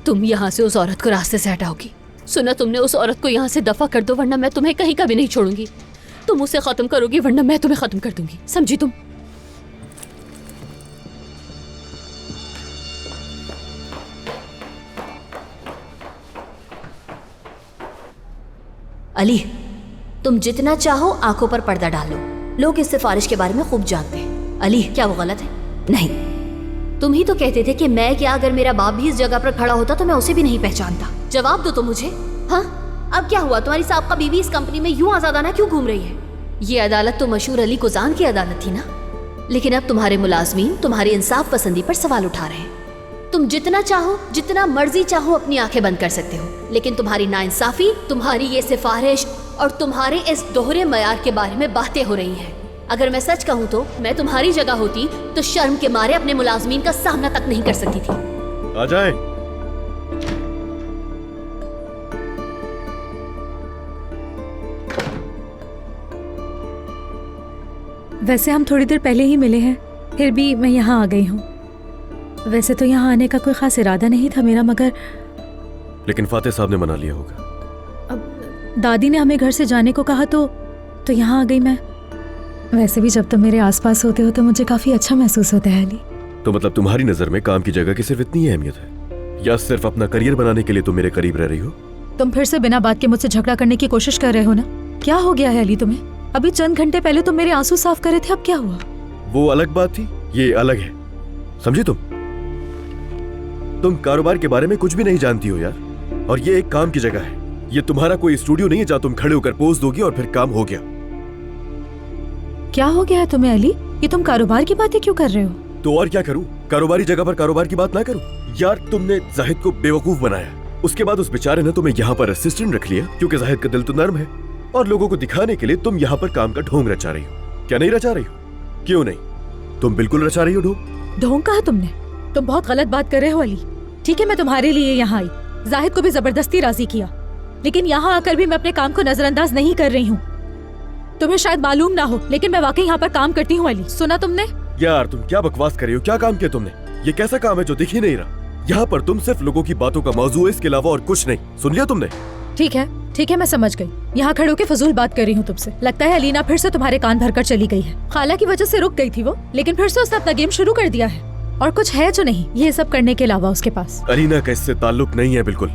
तुम यहाँ से उस औरत को रास्ते से हटाओगी। सुना तुमने? उस औरत को यहाँ से दफा कर दो, वरना मैं तुम्हें कहीं का भी नहीं छोड़ूंगी। तुम उसे खत्म करोगी, वरना मैं तुम्हें खत्म कर दूंगी। समझी तुम? अली, तुम जितना चाहो आंखों पर पर्दा डालो। लोग इस सिफारिश के बारे में खूब जानते हैं। अली, क्या वो गलत है? नहीं। तुम ही तो कहते थे कि मैं क्या, अगर मेरा बाप भी इस जगह पर खड़ा होता तो मैं उसे भी नहीं पहचानता। जवाब दो तो मुझे। हाँ, अब क्या हुआ? तुम्हारी साहब बीवी इस कंपनी में यूं आजादाना क्यों घूम रही है? ये अदालत तो मशहूर अली कुजान की अदालत थी ना। लेकिन अब तुम्हारे मुलाजमीन तुम्हारी इंसाफ पसंदी पर सवाल उठा रहे हैं। तुम जितना चाहो, जितना मर्जी चाहो अपनी आंखें बंद कर सकते हो, लेकिन तुम्हारी नाइंसाफी, तुम्हारी ये सिफारिश और तुम्हारे इस दोहरे मयार के बारे में बातें हो रही हैं। अगर मैं सच कहूँ तो मैं तुम्हारी जगह होती तो शर्म के मारे अपने मुलाजमीन का सामना तक नहीं कर सकती थी। आ जाए। वैसे हम थोड़ी देर पहले ही मिले हैं, फिर भी मैं यहाँ आ गई हूँ। वैसे तो यहाँ आने का कोई खास इरादा नहीं था मेरा, मगर लेकिन फातेह साहब ने मना लिया होगा। अब दादी ने हमें घर से जाने को कहा तो यहाँ आ गई मैं। वैसे भी जब तुम मेरे आसपास होते हो तो मुझे काफी अच्छा महसूस होता है अली। तो मतलब तुम्हारी नजर में काम की जगह की सिर्फ इतनी ही अहमियत है, या सिर्फ अपना करियर बनाने के लिए तुम मेरे करीब रह रही हो? तुम फिर से बिना बात के मुझसे झगड़ा करने की कोशिश कर रहे हो ना? क्या हो गया है अली तुम्हें? अभी चंद घंटे पहले तुम मेरे आंसू साफ कर रहे थे, अब क्या हुआ? वो अलग बात थी, ये अलग है। समझी तुम कारोबार के बारे में कुछ भी नहीं जानती हो यार। और ये एक काम की जगह है, ये तुम्हारा कोई स्टूडियो नहीं है जहाँ तुम खड़े होकर पोज दोगी और फिर काम हो गया। क्या हो गया है तुम्हें अली? ये तुम कारोबार की बातें क्यों कर रहे हो? तो और क्या करूं? कारोबारी जगह पर कारोबार की बात ना करूं? यार तुमने जाहिद को बेवकूफ बनाया, उसके बाद उस बेचारे ने तुम्हें यहाँ पर असिस्टेंट रख लिया क्योंकि जाहिद का दिल तो नर्म है, और लोगों को दिखाने के लिए तुम यहाँ पर काम का ढोंग रचा रही हो। क्या नहीं रचा रही हो? क्यों नहीं? तुम बिल्कुल रचा रही हो ढोंग। ढोंग कहा तुमने? तुम बहुत गलत बात कर रहे हो अली। ठीक है, मैं तुम्हारे लिए यहाँ आई, जाहिद को भी जबरदस्ती राजी किया, लेकिन यहाँ आकर भी मैं अपने काम को नजरअंदाज नहीं कर रही हूँ। तुम्हें शायद मालूम ना हो, लेकिन मैं वाकई यहाँ पर काम करती हूँ अली। सुना तुमने? यार तुम क्या बकवास कर रही हो? क्या काम किया तुमने? ये कैसा काम है जो दिख ही नहीं रहा? यहाँ पर तुम सिर्फ लोगों की बातों का मौजू है, इसके अलावा और कुछ नहीं। सुन लिया तुमने? ठीक है, मैं समझ गई। यहाँ खड़े होकर फजूल बात कर रही हूँ तुमसे। लगता है अलीना फिर से तुम्हारे कान भरकर चली गई है। खाला की वजह से रुक गई थी वो, लेकिन फिर से उसने अपना गेम शुरू कर दिया है, और कुछ है जो नहीं ये सब करने के अलावा उसके पास। अलीना का इससे ताल्लुक नहीं है बिल्कुल।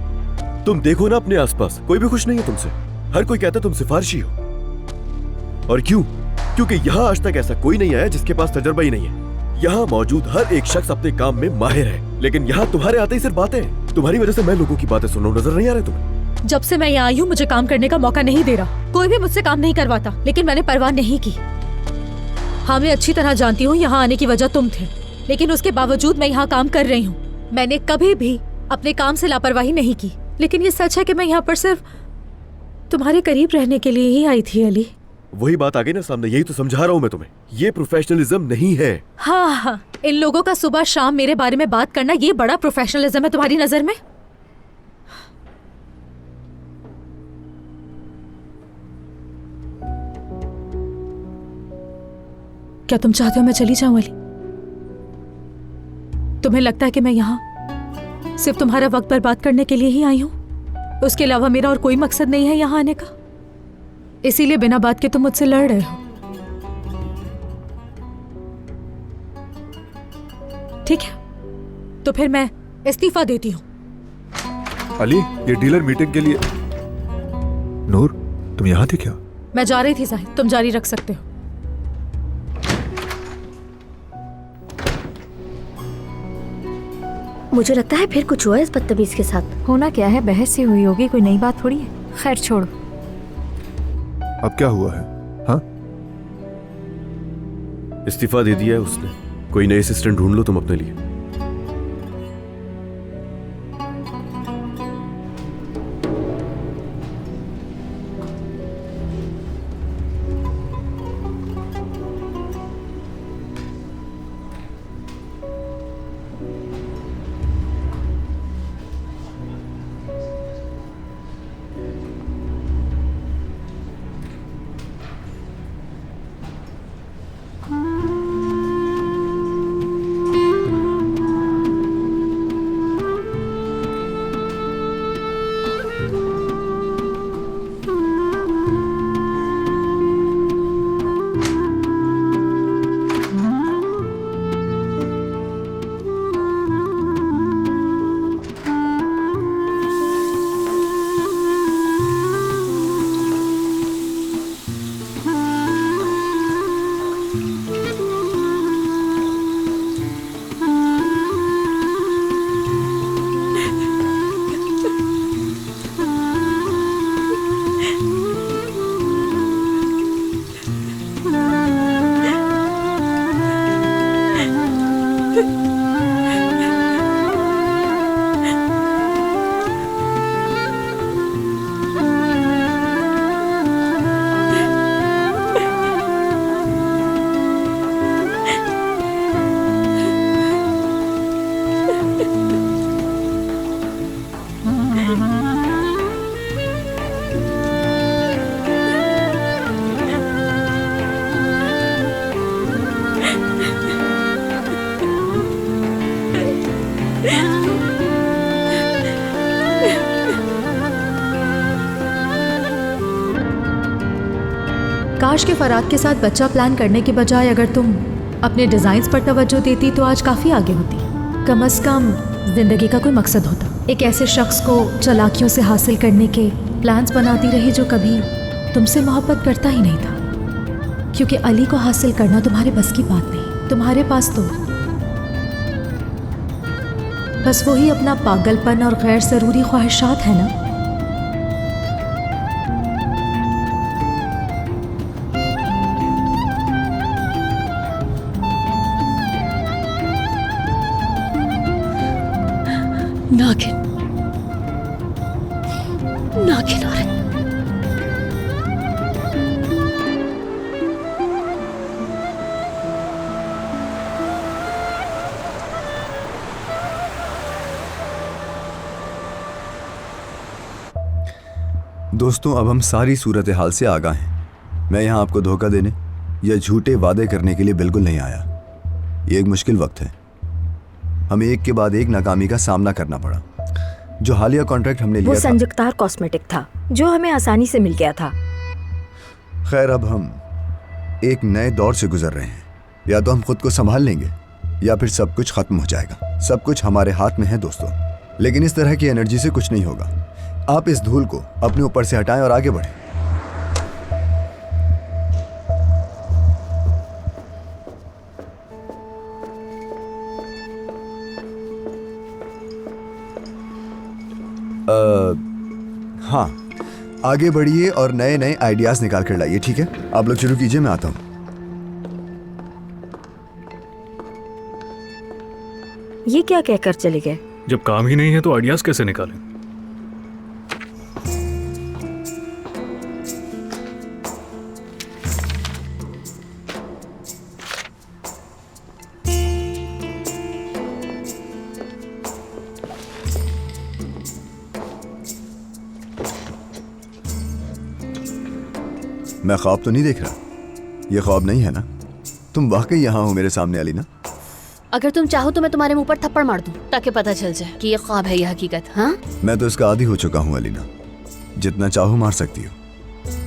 तुम देखो ना अपने आसपास, कोई भी खुश नहीं है तुमसे। हर कोई कहता तुम सिफारिशी हो। और क्यों? क्योंकि यहाँ आज तक ऐसा कोई नहीं आया जिसके पास तजर्बा ही नहीं है। यहाँ मौजूद हर एक शख्स अपने काम में माहिर है, लेकिन यहाँ तुम्हारे आते ही सिर्फ बातें। तुम्हारी वजह से मैं लोगों की बातें सुन रहा हूँ, नजर नहीं आ रहे तुम्हें? जब से मैं यहाँ आई हूँ मुझे काम करने का मौका नहीं दे रहा। कोई भी मुझसे काम नहीं करवाता, लेकिन मैंने परवाह नहीं की। हाँ, मैं अच्छी तरह जानती हूँ यहाँ आने की वजह तुम थे, लेकिन उसके बावजूद मैं यहाँ काम कर रही हूँ। मैंने कभी भी अपने काम से लापरवाही नहीं की, लेकिन ये सच है कि मैं यहाँ पर सिर्फ तुम्हारे करीब रहने के लिए ही आई थी अली। वही बात आ गई ना सामने, यही तो समझा रहा हूँ मैं तुम्हें। ये प्रोफेशनलिज्म नहीं है। हाँ हाँ, इन लोगों का सुबह शाम मेरे बारे में बात करना ये बड़ा प्रोफेशनलिज्म है तुम्हारी नजर में? क्या तुम चाहते हो मैं चली जाऊं अली? तुम्हें लगता है कि मैं यहाँ सिर्फ तुम्हारा वक्त बर्बाद करने के लिए ही आई हूं? उसके अलावा मेरा और कोई मकसद नहीं है यहाँ आने का। इसीलिए बिना बात के तुम मुझसे लड़ रहे हो। ठीक है, तो फिर मैं इस्तीफा देती हूँ। अली, ये डीलर मीटिंग के लिए। नूर, तुम यहाँ थी क्या? मैं जा रही थी जाहिद, तुम जारी रख सकते हो। मुझे लगता है फिर कुछ हुआ इस बदतमीज के साथ। होना क्या है, बहस ही हुई होगी, कोई नई बात थोड़ी है। खैर छोड़ो। अब क्या हुआ है? हाँ, इस्तीफा दे दिया है उसने। कोई नए असिस्टेंट ढूंढ लो तुम अपने लिए। काश के फराद के साथ बच्चा प्लान करने के बजाय अगर तुम अपने डिजाइन्स पर तवज्जो देती तो आज काफी आगे होती। कम से कम जिंदगी का कोई मकसद होता। एक ऐसे शख्स को चालाकियों से हासिल करने के प्लान्स बनाती रही जो कभी तुमसे मोहब्बत करता ही नहीं था, क्योंकि अली को हासिल करना तुम्हारे बस की बात नहीं। तुम्हारे पास तो बस वही अपना पागलपन और गैर ज़रूरी ख्वाहिशात है ना। नागिन, नागिन औरत। दोस्तों, अब हम सारी सूरत हाल से आगाह हैं। मैं यहाँ आपको धोखा देने या झूठे वादे करने के लिए बिल्कुल नहीं आया। ये एक मुश्किल वक्त है, हमें एक के बाद एक नाकामी का सामना करना पड़ा। जो हालिया कॉन्ट्रैक्ट हमने लिया वो संजुक्तार कॉस्मेटिक था जो हमें आसानी से मिल गया था। खैर, अब हम एक नए दौर से गुजर रहे हैं। या तो हम खुद को संभाल लेंगे या फिर सब कुछ खत्म हो जाएगा। सब कुछ हमारे हाथ में है दोस्तों, लेकिन इस तरह की एनर्जी से कुछ नहीं होगा। आप इस धूल को अपने ऊपर से हटाएं और आगे बढ़ें। हाँ, आगे बढ़िए और नए नए आइडियाज निकाल कर लाइए, ठीक है? आप लोग शुरू कीजिए, मैं आता हूँ। ये क्या कहकर चले गए? जब काम ही नहीं है तो आइडियाज कैसे निकालें? मैं ख्वाब तो नहीं देख रहा? ये ख्वाब नहीं है ना? तुम वाकई यहाँ हो मेरे सामने अलीना? अगर तुम चाहो तो मैं तुम्हारे मुंह पर थप्पड़ मार दूं ताकि पता चल जाए कि ये ख्वाब है या हकीकत। हाँ, मैं तो इसका आदी हो चुका हूँ अलीना, जितना चाहो मार सकती हो।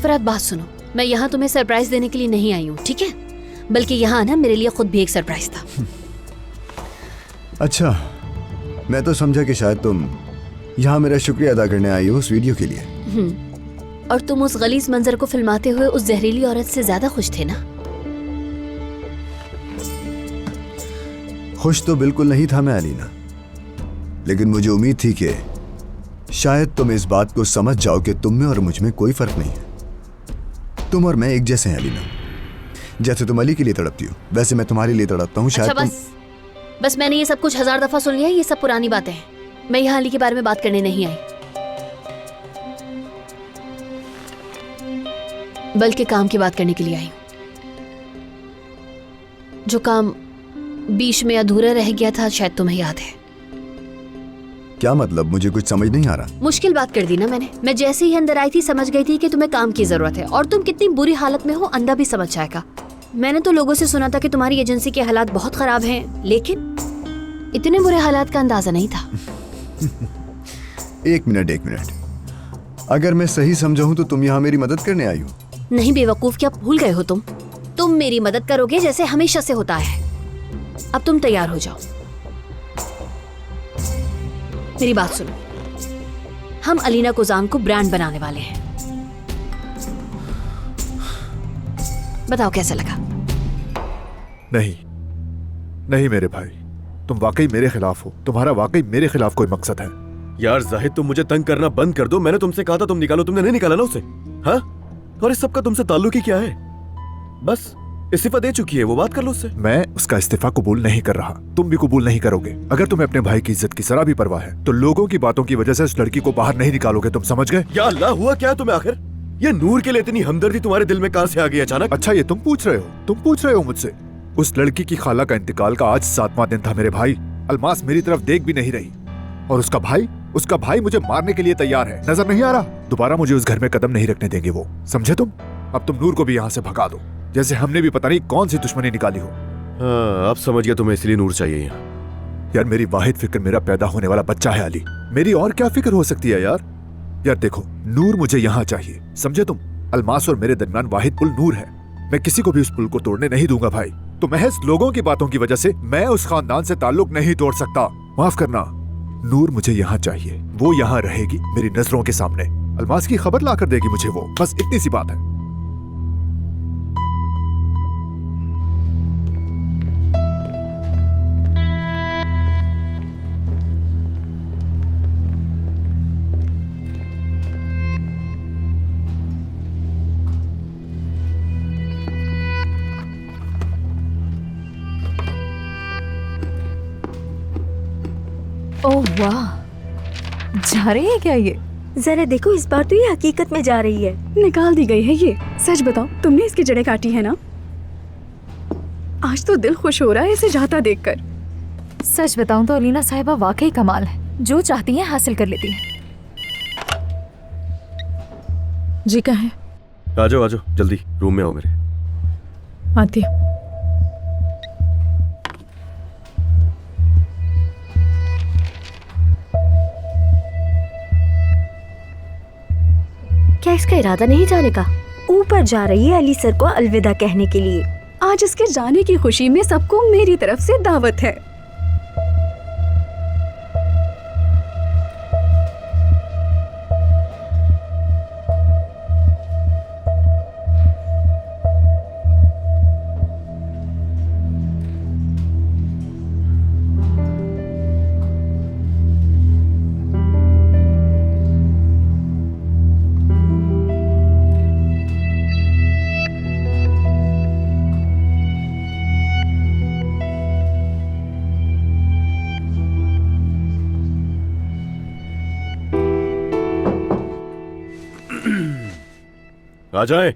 फरहत, बात सुनो, मैं यहाँ तुम्हें सरप्राइज देने के लिए नहीं आई हूँ, ठीक है? बल्कि यहाँ ना मेरे लिए खुद भी एक सरप्राइज था। अच्छा, मैं तो समझा कि शायद तुम यहाँ मेरा शुक्रिया अदा करने आई हो उस वीडियो के लिए। और तुम उस गलीज मंजर को फिल्माते हुए उस जहरीली औरत से ज्यादा खुश थे ना? खुश तो बिल्कुल नहीं था मैं अलीना, लेकिन मुझे उम्मीद थी कि शायद तुम इस बात को समझ जाओ कि तुम में और मुझ में कोई फर्क नहीं है। तुम और मैं एक जैसे हैं अलीना। जैसे तुम अली के लिए तड़पती हो, वैसे मैं तुम्हारे लिए तड़पता हूँ। शायद अच्छा, बस मैंने ये सब कुछ 1000 दफा सुन लिया, ये सब पुरानी बातें हैं। मैं यहाँ अली के बारे में बात करने नहीं आई, बल्कि काम की बात करने के लिए आई हूँ। जो काम बीच में अधूरा रह गया था, शायद तुम्हें याद है। क्या मतलब? मुझे कुछ समझ नहीं आ रहा। मुश्किल बात कर दी ना मैंने। मैं जैसे ही अंदर आई थी समझ गई थी कि तुम्हें काम की जरूरत है, और तुम कितनी बुरी हालत में हो अंधा भी समझ जाएगा। मैंने तो लोगों से सुना था कि तुम्हारी एजेंसी के हालात बहुत खराब हैं, लेकिन इतने बुरे हालात का अंदाजा नहीं था। एक मिनट, अगर मैं सही समझा हूं तो तुम यहाँ मेरी मदद करने आई हो? नहीं बेवकूफ, क्या भूल गए हो तुम मेरी मदद करोगे जैसे हमेशा से होता है। अब तुम तैयार हो जाओ, मेरी बात सुनो। हम अलीना कुजान को ब्रांड बनाने वाले हैं। बताओ कैसा लगा? नहीं मेरे भाई, तुम वाकई मेरे खिलाफ हो। तुम्हारा वाकई मेरे खिलाफ कोई मकसद है। यार जाहिद, तुम मुझे तंग करना बंद कर दो। मैंने तुमसे कहा था तुम निकालो, तुमने नहीं निकाला ना उसे। हाँ, और इस सब का तुमसे ताल्लुक ही क्या है? बस इस्तीफा दे चुकी है, वो बात कर लो उससे। मैं उसका इस्तीफा कबूल नहीं कर रहा, तुम भी कबूल नहीं करोगे। अगर तुम्हें अपने भाई की इज्जत की जरा भी परवाह है तो लोगों की बातों की वजह से उस लड़की को बाहर नहीं निकालोगे, तुम समझ गए? या अल्लाह, हुआ क्या तुम्हें आखिर? ये नूर के लिए इतनी हमदर्दी तुम्हारे दिल में कहां से आ गई अचानक? अच्छा, ये तुम पूछ रहे हो मुझसे? उस लड़की की खाला का इंतकाल का आज 7वां दिन था मेरे भाई। अलमास मेरी तरफ देख भी नहीं रही, और उसका भाई मुझे मारने के लिए तैयार है। नजर नहीं आ रहा? दोबारा मुझे उस घर में कदम नहीं रखने देंगे वो, समझे तुम? अब तुम नूर को भी यहाँ से भगा दो, जैसे हमने भी पता नहीं कौन सी दुश्मनी निकाली हो। हाँ, अब समझ गया, तुम्हें इसलिए नूर चाहिए यहाँ। यार मेरी वाहिद फिक्र मेरा पैदा होने वाला बच्चा है अली। मेरी और क्या फिक्र हो सकती है यार? यार देखो, नूर मुझे यहाँ चाहिए, समझे तुम? अलमास और मेरे दरमियान वाहिद पुल नूर है। मैं किसी को भी उस पुल को तोड़ने नहीं दूंगा भाई। तो महज लोगों की बातों की वजह से मैं उस खानदान से ताल्लुक नहीं तोड़ सकता। माफ करना, नूर मुझे यहाँ चाहिए। वो यहाँ रहेगी मेरी नजरों के सामने। अलमास की खबर ला कर देगी मुझे वो, बस इतनी सी बात है। ओह वाह, जा रही है क्या ये? जरा देखो, इस बार तो ये हकीकत में जा रही है। निकाल दी गई है ये। सच बताओ, तुमने इसकी जड़ें काटी है ना? आज तो दिल खुश हो रहा है इसे जाता देखकर। सच बताऊं तो अलीना साहिबा वाकई कमाल है, जो चाहती है हासिल कर लेती है। जी कहें? आ जाओ जल्दी, रूम में आओ मेरे। आती हूँ। क्या इसका इरादा नहीं जाने का? ऊपर जा रही है अली सर को अलविदा कहने के लिए। आज इसके जाने की खुशी में सबको मेरी तरफ से दावत है। आ जाए।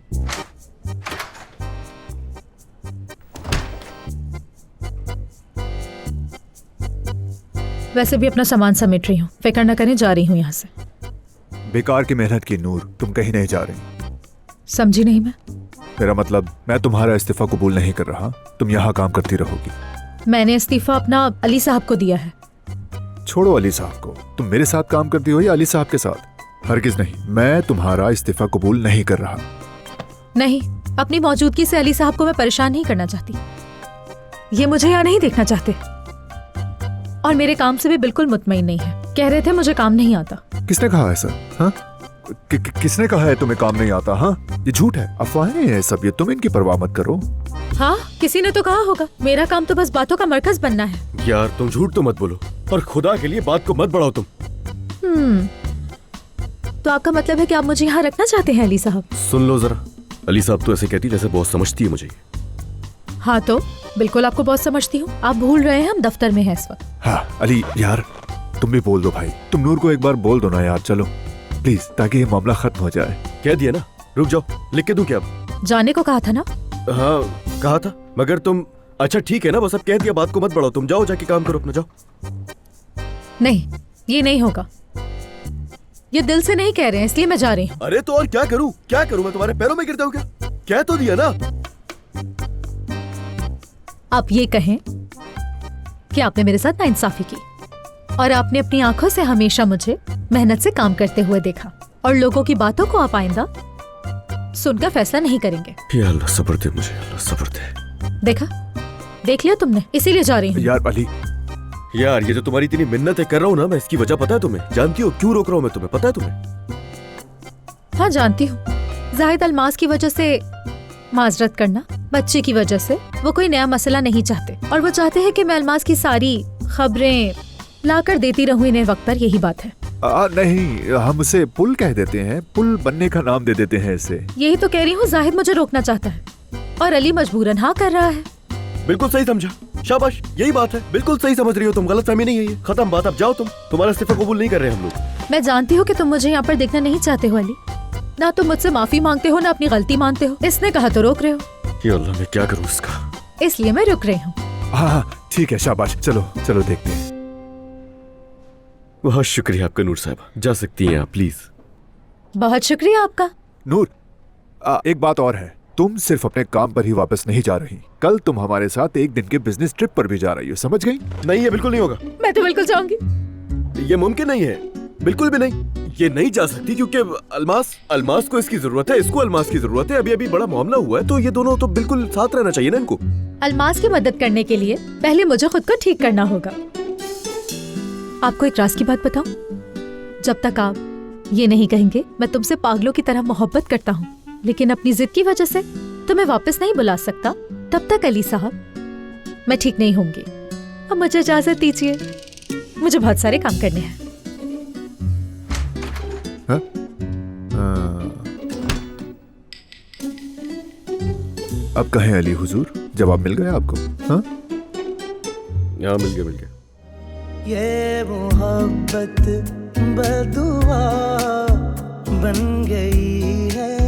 वैसे भी अपना सामान समेट रही हूँ, फिक्र न करें, जा रही हूँ यहाँ से। बेकार की मेहनत की नूर, तुम कहीं नहीं जा रही। समझी नहीं मैं? मेरा मतलब, मैं तुम्हारा इस्तीफा कबूल नहीं कर रहा, तुम यहाँ काम करती रहोगी। मैंने इस्तीफा अपना अली साहब को दिया है। छोड़ो अली साहब को, तुम मेरे साथ काम करती हो या अली साहब के साथ? हरगिज नहीं, मैं तुम्हारा इस्तीफा कबूल नहीं कर रहा। नहीं, अपनी मौजूदगी से अली साहब को मैं परेशान नहीं करना चाहती। ये मुझे यहाँ नहीं देखना चाहते और मेरे काम से भी बिल्कुल मुतमईन नहीं है। कह रहे थे मुझे काम नहीं आता। किसने कहा ऐसा? हाँ, किसने कहा है तुम्हें काम नहीं आता? हाँ, ये झूठ है, अफवाहें हैं सब ये, तुम इनकी परवाह मत करो। हाँ, किसी ने तो कहा होगा। मेरा काम तो बस बातों का मरकज बनना है। यार तुम झूठ तो मत बोलो, और खुदा के लिए बात को मत बढ़ाओ तुम। तो आपका मतलब है कि आप मुझे यहाँ रखना चाहते हैं अली साहब? सुन लो जरा, अली साहब तो ऐसे कहती जैसे बहुत समझती है मुझे। हाँ तो बिल्कुल आपको बहुत समझती हूँ। आप भूल रहे हैं हम दफ्तर में हैं इस वक्त। हाँ अली यार, तुम भी बोल दो भाई, तुम नूर को एक बार बोल दो ना यार, चलो प्लीज, ताकि ये मामला खत्म हो जाए। कह दिया ना, रुक जाओ, लिख के दूं क्या अब? जाने को कहा था ना? हाँ कहा था, मगर तुम, अच्छा ठीक है ना, बस अब कह दिया, बात को मत बढ़ाओ, तुम जाओ जाके काम करो अपना, जाओ। नहीं, ये नहीं होगा। ये दिल से नहीं कह रहे हैं, इसलिए मैं जा रही हूँ। अरे तो और क्या करूँ, क्या करूँ, मैं तुम्हारे पैरों में गिरता हूँ क्या? कह तो दिया ना। आप ये कहें कि आपने मेरे साथ नाइंसाफी की और आपने अपनी आंखों से हमेशा मुझे मेहनत से काम करते हुए देखा, और लोगों की बातों को आप आइंदा सुनकर फैसला नहीं करेंगे। या अल्लाह सब्र दे मुझे, अल्लाह सब्र दे। देखा, देख लिया तुमने, इसीलिए जा रही हूँ। यार अली, यार ये जो तुम्हारी इतनी मिन्नतें कर रहा हूँ ना मैं, इसकी वजह पता है तुम्हें? जानती हो क्यों रोक रहा हूँ मैं तुम्हें, पता है तुम्हें? हाँ जानती हूँ। जाहिद अल्मास की वजह से माजरत करना, बच्चे की वजह से वो कोई नया मसला नहीं चाहते, और वो चाहते हैं कि मैं अल्मास की सारी खबरें लाकर देती रहूं इन्हें वक्त पर। यही बात है। नहीं, हम उसे पुल कह देते हैं, पुल बनने का नाम दे देते हैं इसे। यही तो कह रही हूँ, जाहिद मुझे रोकना चाहता है और अली मजबूरन हाँ कर रहा है। बिल्कुल सही समझा, शाबाश, यही बात है, बिल्कुल सही समझ रही हो तुम, गलत फहमी नहीं है ये, खत्म बात, अब जाओ तुम, तुम्हारा इस्तीफा कबूल नहीं कर रहे हम लोग। मैं जानती हूँ कि तुम मुझे यहाँ पर देखना नहीं चाहते हो अली, ना तुम मुझसे माफी मांगते हो ना अपनी गलती मानते हो। इसने कहा तो रोक रहे हो। या अल्लाह, मैं क्या करूँ इसका? इसलिए मैं रुक रही हूँ। हाँ ठीक है, शाबाश, चलो चलो देखते हैं। बहुत शुक्रिया आपका नूर साहब, जा सकती हैं आप प्लीज। बहुत शुक्रिया आपका नूर। एक बात और है, तुम सिर्फ अपने काम पर ही वापस नहीं जा रही, कल तुम हमारे साथ एक दिन के बिजनेस ट्रिप पर भी जा रही हो, समझ गई? नहीं, ये बिल्कुल नहीं होगा। मैं तो बिल्कुल जाऊंगी। ये मुमकिन नहीं है, बिल्कुल भी नहीं, ये नहीं जा सकती, क्योंकि अल्मास को इसकी जरूरत है, इसको अल्मास की जरूरत है, अभी अभी बड़ा मामला हुआ है, तो ये दोनों तो बिल्कुल साथ रहना चाहिए ना इनको। अल्मास की मदद करने के लिए पहले मुझे खुद को ठीक करना होगा। आपको एक राज की बात बताऊं? जब तक आप ये नहीं कहेंगे मैं तुमसे पागलों की तरह मोहब्बत करता हूँ, लेकिन अपनी जिद की वजह से तुम्हें वापस नहीं बुला सकता, तब तक अली साहब मैं ठीक नहीं होंगी। अब मुझे इजाजत दीजिए, मुझे बहुत सारे काम करने हैं। अब कहें अली हुजूर, जवाब मिल गया आपको? हाँ, यहाँ मिल गया। ये मोहब्बत बदुआ बन गई है।